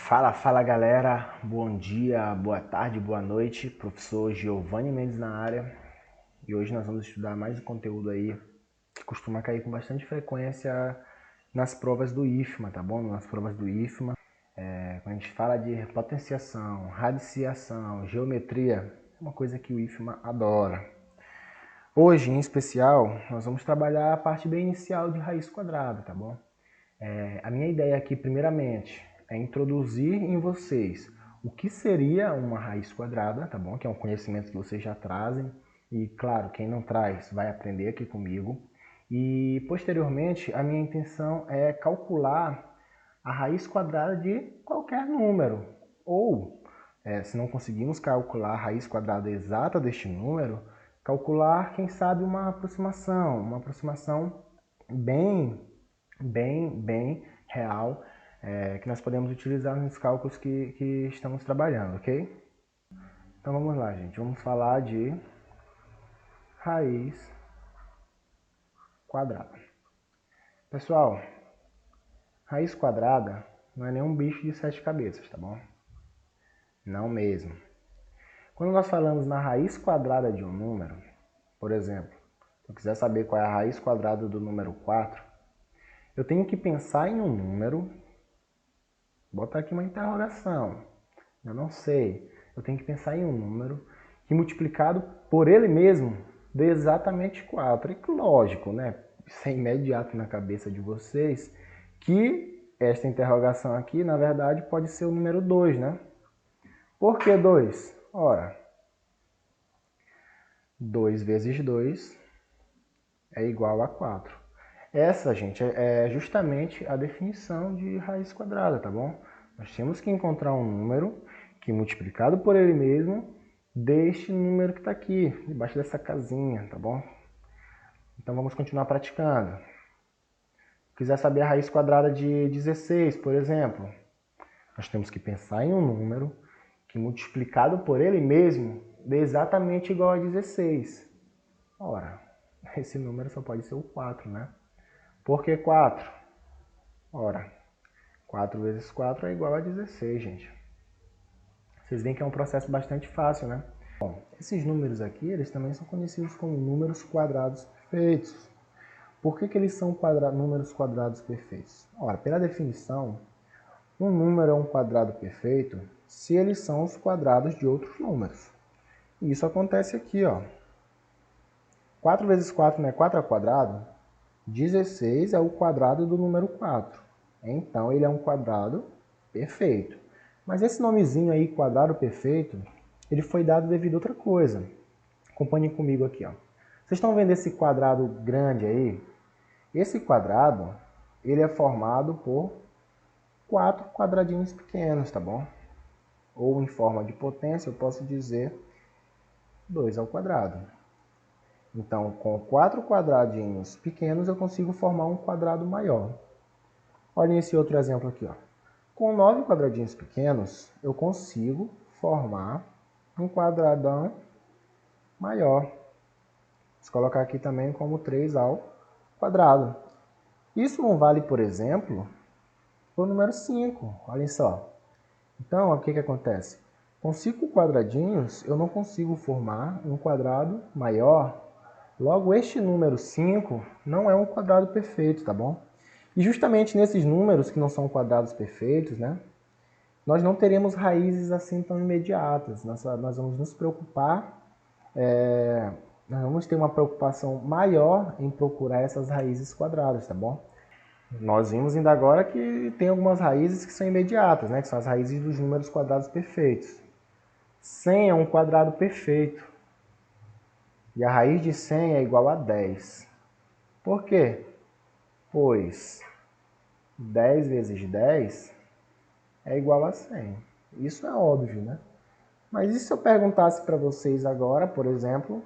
Fala galera, bom dia, boa tarde, boa noite, professor Giovanni Mendes na área. E hoje nós vamos estudar mais um conteúdo aí que costuma cair com bastante frequência nas provas do IFMA, tá bom? Nas provas do IFMA, quando a gente fala de potenciação, radiciação, geometria, é uma coisa que o IFMA adora. Hoje, em especial, nós vamos trabalhar a parte bem inicial de raiz quadrada, tá bom? A minha ideia aqui, primeiramente, é introduzir em vocês o que seria uma raiz quadrada, tá bom? Que é um conhecimento que vocês já trazem. E, claro, quem não traz vai aprender aqui comigo. E, posteriormente, a minha intenção é calcular a raiz quadrada de qualquer número. Ou, se não conseguirmos calcular a raiz quadrada exata deste número, calcular, quem sabe, uma aproximação bem real, que nós podemos utilizar nos cálculos que estamos trabalhando, ok? Então vamos lá, gente. Vamos falar de raiz quadrada. Pessoal, raiz quadrada não é nenhum bicho de 7 cabeças, tá bom? Não mesmo. Quando nós falamos na raiz quadrada de um número, por exemplo, se eu quiser saber qual é a raiz quadrada do número 4, eu tenho que pensar em um número, botar aqui uma interrogação, eu não sei. Eu tenho que pensar em um número que multiplicado por ele mesmo dê exatamente 4. E lógico, né? Isso é imediato na cabeça de vocês que esta interrogação aqui, na verdade, pode ser o número 2, né? Por que 2? Ora, 2 vezes 2 é igual a 4. Essa, gente, é justamente a definição de raiz quadrada, tá bom? Nós temos que encontrar um número que, multiplicado por ele mesmo, dê este número que está aqui, debaixo dessa casinha, tá bom? Então vamos continuar praticando. Se quiser saber a raiz quadrada de 16, por exemplo, nós temos que pensar em um número que, multiplicado por ele mesmo, dê exatamente igual a 16. Ora, esse número só pode ser o 4, né? Por que 4? Ora, 4 vezes 4 é igual a 16, gente. Vocês veem que é um processo bastante fácil, né? Bom, esses números aqui, eles também são conhecidos como números quadrados perfeitos. Por que eles são números quadrados perfeitos? Ora, pela definição, um número é um quadrado perfeito se eles são os quadrados de outros números. E isso acontece aqui, ó. 4 vezes 4 não é 4 ao quadrado? 16 é o quadrado do número 4. Então, ele é um quadrado perfeito. Mas esse nomezinho aí, quadrado perfeito, ele foi dado devido a outra coisa. Acompanhem comigo aqui, ó. Vocês estão vendo esse quadrado grande aí? Esse quadrado, ele é formado por 4 quadradinhos pequenos, tá bom? Ou em forma de potência, eu posso dizer 2 ao quadrado. Então, com 4 quadradinhos pequenos, eu consigo formar um quadrado maior. Olhem esse outro exemplo aqui, ó. Com 9 quadradinhos pequenos, eu consigo formar um quadradão maior. Vou colocar aqui também como 3 ao quadrado. Isso não vale, por exemplo, para o número 5. Olhem só. Então, o que acontece? Com 5 quadradinhos, eu não consigo formar um quadrado maior. Logo, este número 5 não é um quadrado perfeito, tá bom? E justamente nesses números que não são quadrados perfeitos, né, nós não teremos raízes assim tão imediatas. Nós vamos nos preocupar, nós vamos ter uma preocupação maior em procurar essas raízes quadradas, tá bom? Nós vimos ainda agora que tem algumas raízes que são imediatas, né, que são as raízes dos números quadrados perfeitos. 100 é um quadrado perfeito. E a raiz de 100 é igual a 10. Por quê? Pois 10 vezes 10 é igual a 100. Isso é óbvio, né? Mas e se eu perguntasse para vocês agora, por exemplo,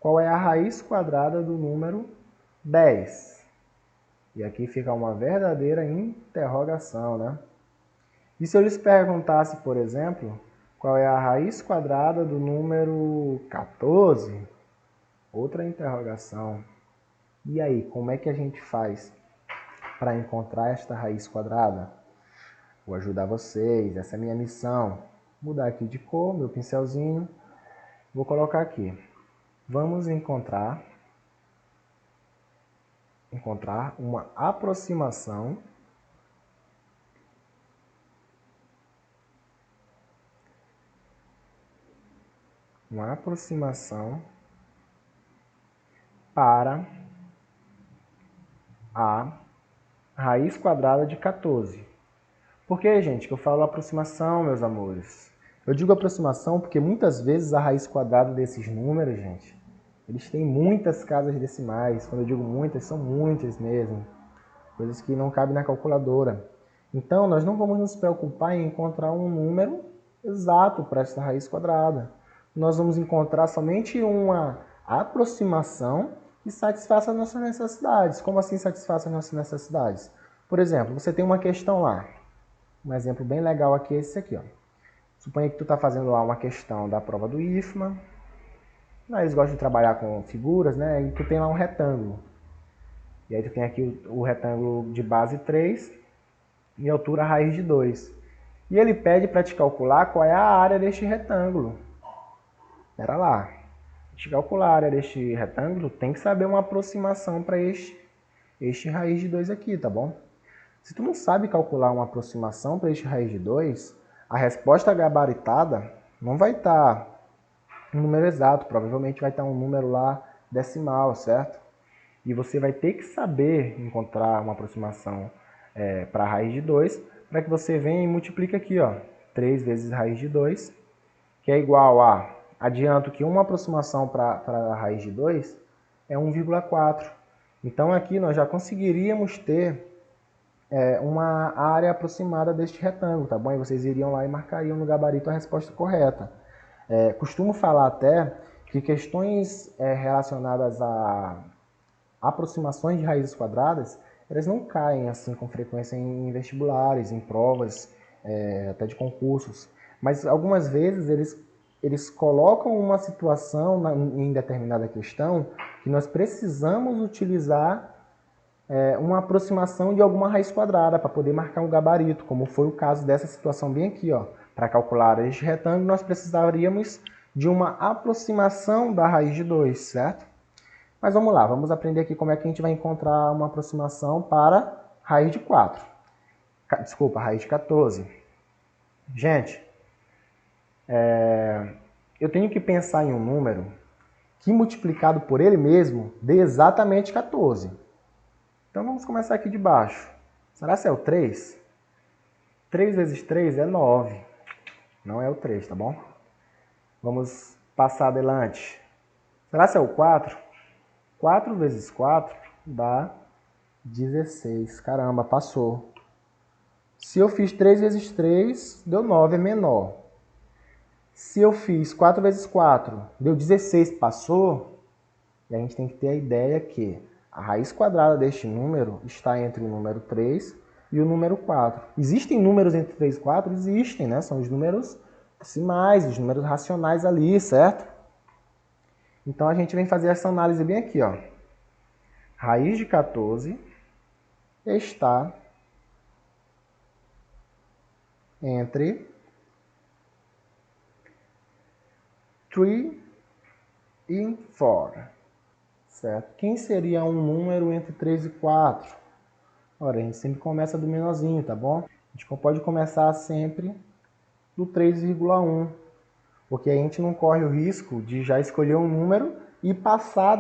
qual é a raiz quadrada do número 10? E aqui fica uma verdadeira interrogação, né? E se eu lhes perguntasse, por exemplo, qual é a raiz quadrada do número 14? Outra interrogação. E aí, como é que a gente faz para encontrar esta raiz quadrada? Vou ajudar vocês, essa é a minha missão. Vou mudar aqui de cor, meu pincelzinho. Vou colocar aqui. Vamos encontrar uma aproximação para a raiz quadrada de 14. Por que, gente, que eu falo aproximação, meus amores? Eu digo aproximação porque muitas vezes a raiz quadrada desses números, gente, eles têm muitas casas decimais. Quando eu digo muitas, são muitas mesmo. Coisas que não cabem na calculadora. Então, nós não vamos nos preocupar em encontrar um número exato para essa raiz quadrada. Nós vamos encontrar somente uma aproximação que satisfaça as nossas necessidades. Como assim satisfaça as nossas necessidades? Por exemplo, você tem uma questão lá. Um exemplo bem legal aqui é esse aqui, ó. Suponha que tu está fazendo lá uma questão da prova do IFMA. Eles gostam de trabalhar com figuras, né? E tu tem lá um retângulo. E aí tu tem aqui o retângulo de base 3 e altura raiz de 2. E ele pede para te calcular qual é a área deste retângulo. Espera lá. Para te calcular a área deste retângulo, tem que saber uma aproximação para este raiz de 2 aqui, tá bom? Se tu não sabe calcular uma aproximação para este raiz de 2, a resposta gabaritada não vai estar um número exato, provavelmente vai estar um número lá decimal, certo? E você vai ter que saber encontrar uma aproximação para a raiz de 2, para que você venha e multiplique aqui, ó, 3 vezes raiz de 2, que é igual a, adianto que uma aproximação para a raiz de 2 é 1,4. Então aqui nós já conseguiríamos ter uma área aproximada deste retângulo, tá bom? E vocês iriam lá e marcariam no gabarito a resposta correta. Costumo falar até que questões relacionadas a aproximações de raízes quadradas, elas não caem assim com frequência em vestibulares, em provas, até de concursos. Mas algumas vezes eles colocam uma situação em determinada questão que nós precisamos utilizar uma aproximação de alguma raiz quadrada para poder marcar um gabarito, como foi o caso dessa situação bem aqui, ó. Para calcular este retângulo, nós precisaríamos de uma aproximação da raiz de 2, certo? Mas vamos lá, vamos aprender aqui como é que a gente vai encontrar uma aproximação para raiz de 4. Desculpa, raiz de 14. Gente, eu tenho que pensar em um número que multiplicado por ele mesmo dê exatamente 14. Então vamos começar aqui de baixo. Será que é o 3? 3 vezes 3 é 9. Não é o 3, tá bom? Vamos passar adelante. Será que é o 4? 4 vezes 4 dá 16. Caramba, passou. Se eu fiz 3 vezes 3, deu 9, é menor. Se eu fiz 4 vezes 4, deu 16, passou. E a gente tem que ter a ideia que a raiz quadrada deste número está entre o número 3 e o número 4. Existem números entre 3 e 4? Existem, né? São os números decimais, os números racionais ali, certo? Então a gente vem fazer essa análise bem aqui, ó. Raiz de 14 está entre 3 e 4, certo? Quem seria um número entre 3 e 4? Ora, a gente sempre começa do menorzinho, tá bom? A gente pode começar sempre do 3,1, porque a gente não corre o risco de já escolher um número e passar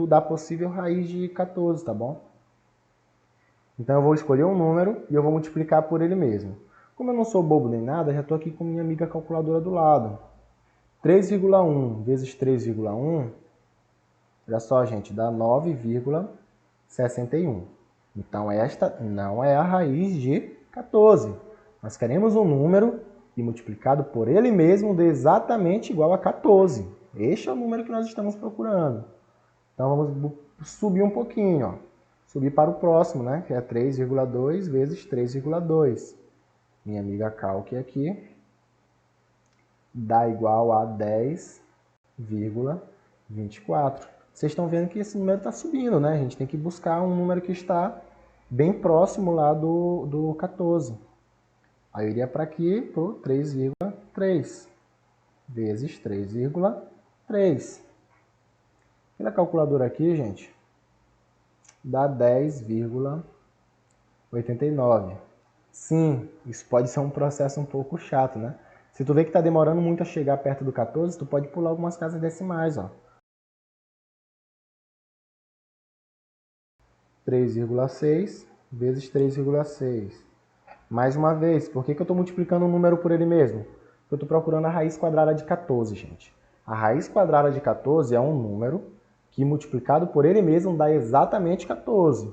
da possível raiz de 14, tá bom? Então eu vou escolher um número e eu vou multiplicar por ele mesmo. Como eu não sou bobo nem nada, já estou aqui com minha amiga calculadora do lado. 3,1 vezes 3,1, olha só, gente, dá 9,61. Então esta não é a raiz de 14. Nós queremos um número e multiplicado por ele mesmo dê exatamente igual a 14. Este é o número que nós estamos procurando. Então vamos subir um pouquinho, ó. Subir para o próximo, né? Que é 3,2 vezes 3,2. Minha amiga calque aqui. Dá igual a 10,24. Vocês estão vendo que esse número está subindo, né? A gente tem que buscar um número que está bem próximo lá do 14. Aí eu iria para aqui, para o 3,3 vezes 3,3. Pela calculadora aqui, gente, dá 10,89. Sim, isso pode ser um processo um pouco chato, né? Se tu vê que está demorando muito a chegar perto do 14, tu pode pular algumas casas decimais, ó. 3,6 vezes 3,6. Mais uma vez, por que eu estou multiplicando um número por ele mesmo? Eu estou procurando a raiz quadrada de 14, gente. A raiz quadrada de 14 é um número que multiplicado por ele mesmo dá exatamente 14.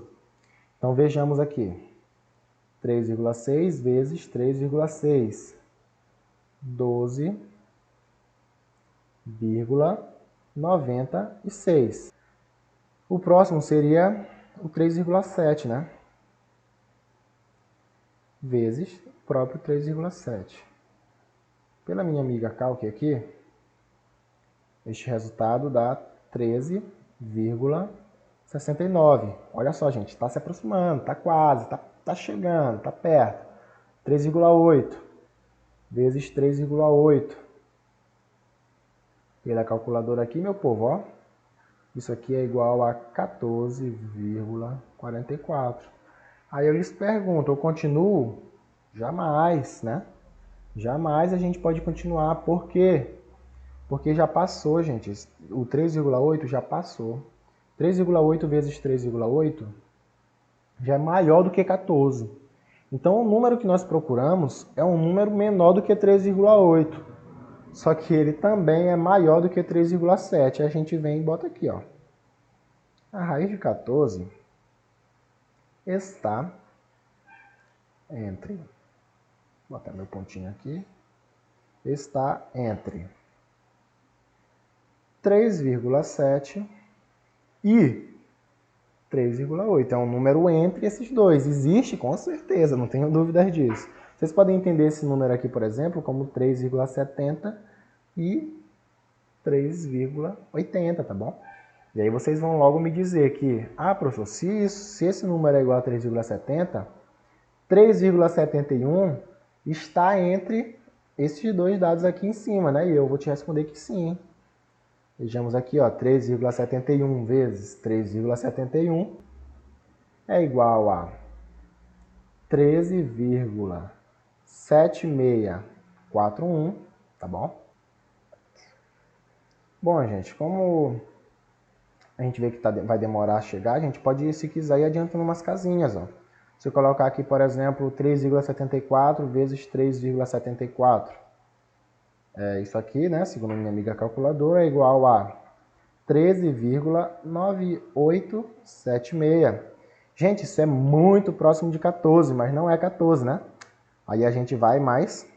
Então vejamos aqui. 3,6 vezes 3,6. 12,96. O próximo seria o 3,7, né? Vezes o próprio 3,7. Pela minha amiga Calc aqui, este resultado dá 13,69. Olha só, gente, está se aproximando, está quase, está chegando, está perto. 3,8 vezes 3,8. Pela calculadora aqui, meu povo, ó. Isso aqui é igual a 14,44. Aí eu lhes pergunto, eu continuo? Jamais, né? Jamais a gente pode continuar. Por quê? Porque já passou, gente. O 3,8 já passou. 3,8 vezes 3,8 já é maior do que 14. Então o número que nós procuramos é um número menor do que 3,8. Só que ele também é maior do que 3,7. Aí a gente vem e bota aqui, ó. A raiz de 14 está entre, vou botar meu pontinho aqui, está entre 3,7 e 3,8. É um número entre esses dois. Existe, com certeza, não tenho dúvidas disso. Vocês podem entender esse número aqui, por exemplo, como 3,70 e 3,80, tá bom? E aí vocês vão logo me dizer que, professor, se esse número é igual a 3,70, 3,71 está entre esses dois dados aqui em cima, né? E eu vou te responder que sim. Vejamos aqui, ó, 3,71 vezes 3,71 é igual a 13,7641, tá bom? Bom, gente, como a gente vê que vai demorar a chegar, a gente pode, se quiser, ir adiantando umas casinhas, ó. Se eu colocar aqui, por exemplo, 3,74 vezes 3,74, isso aqui, né, segundo a minha amiga calculadora, é igual a 13,9876. Gente, isso é muito próximo de 14, mas não é 14, né? Aí a gente vai mais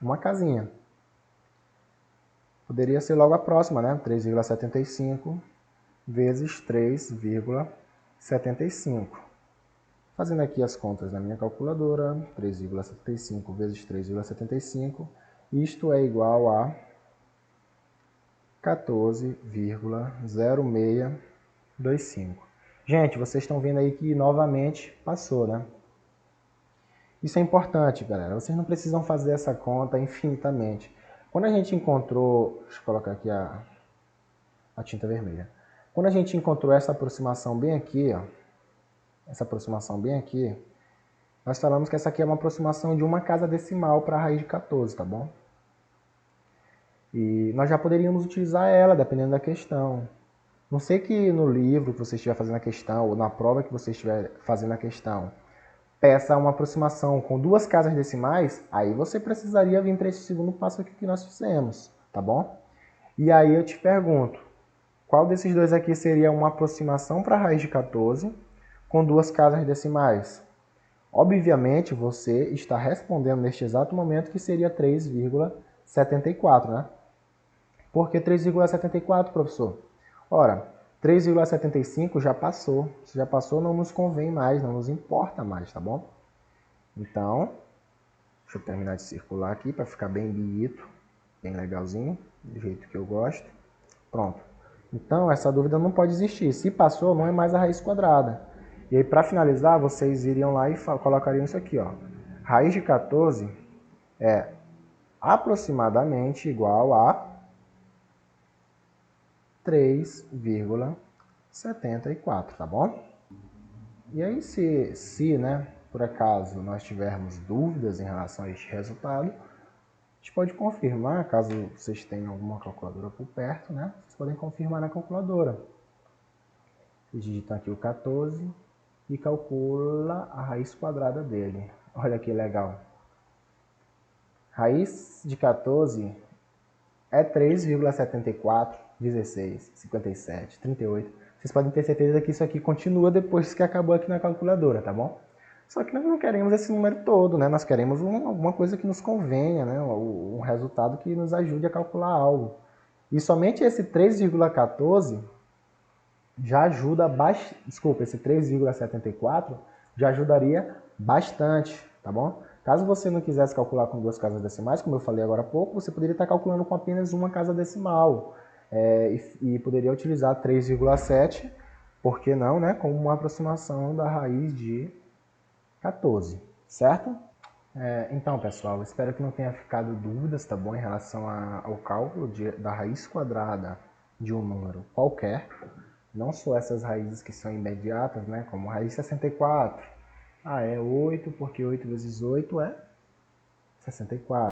uma casinha. Poderia ser logo a próxima, né? 3,75 vezes 3,75. Fazendo aqui as contas na minha calculadora, 3,75 vezes 3,75, isto é igual a 14,0625. Gente, vocês estão vendo aí que novamente passou, né? Isso é importante, galera. Vocês não precisam fazer essa conta infinitamente. Quando a gente encontrou... Deixa eu colocar aqui a tinta vermelha. Quando a gente encontrou essa aproximação bem aqui, ó, essa aproximação bem aqui, nós falamos que essa aqui é uma aproximação de uma casa decimal para a raiz de 14, tá bom? E nós já poderíamos utilizar ela, dependendo da questão. Não sei que no livro que você estiver fazendo a questão, ou na prova que você estiver fazendo a questão, peça uma aproximação com duas casas decimais, aí você precisaria vir para esse segundo passo aqui que nós fizemos, tá bom? E aí eu te pergunto, qual desses dois aqui seria uma aproximação para a raiz de 14 com duas casas decimais? Obviamente, você está respondendo neste exato momento que seria 3,74, né? Por que 3,74, professor? Ora, 3,75 já passou. Se já passou, não nos convém mais, não nos importa mais, tá bom? Então, deixa eu terminar de circular aqui para ficar bem bonito, bem legalzinho, do jeito que eu gosto. Pronto. Então, essa dúvida não pode existir. Se passou, não é mais a raiz quadrada. E aí, para finalizar, vocês iriam lá e colocariam isso aqui, ó. Raiz de 14 é aproximadamente igual a 3,74, tá bom? E aí, se né, por acaso nós tivermos dúvidas em relação a este resultado, a gente pode confirmar, caso vocês tenham alguma calculadora por perto, né? Vocês podem confirmar na calculadora. Vocês digitam aqui o 14 e calcula a raiz quadrada dele. Olha que legal. Raiz de 14 é 3,74, 16, 57, 38. Vocês podem ter certeza que isso aqui continua depois que acabou aqui na calculadora, tá bom? Só que nós não queremos esse número todo, né? Nós queremos alguma coisa que nos convenha, né? Um resultado que nos ajude a calcular algo. E somente esse 3,14 já ajuda bastante. Desculpa, esse 3,74 já ajudaria bastante, tá bom? Caso você não quisesse calcular com duas casas decimais, como eu falei agora há pouco, você poderia estar calculando com apenas uma casa decimal. E poderia utilizar 3,7, por que não, né? Como uma aproximação da raiz de 14, certo? Então, pessoal, espero que não tenha ficado dúvidas, tá bom, em relação ao cálculo da raiz quadrada de um número qualquer. Não só essas raízes que são imediatas, né, como a raiz 64. É 8, porque 8 vezes 8 é 64.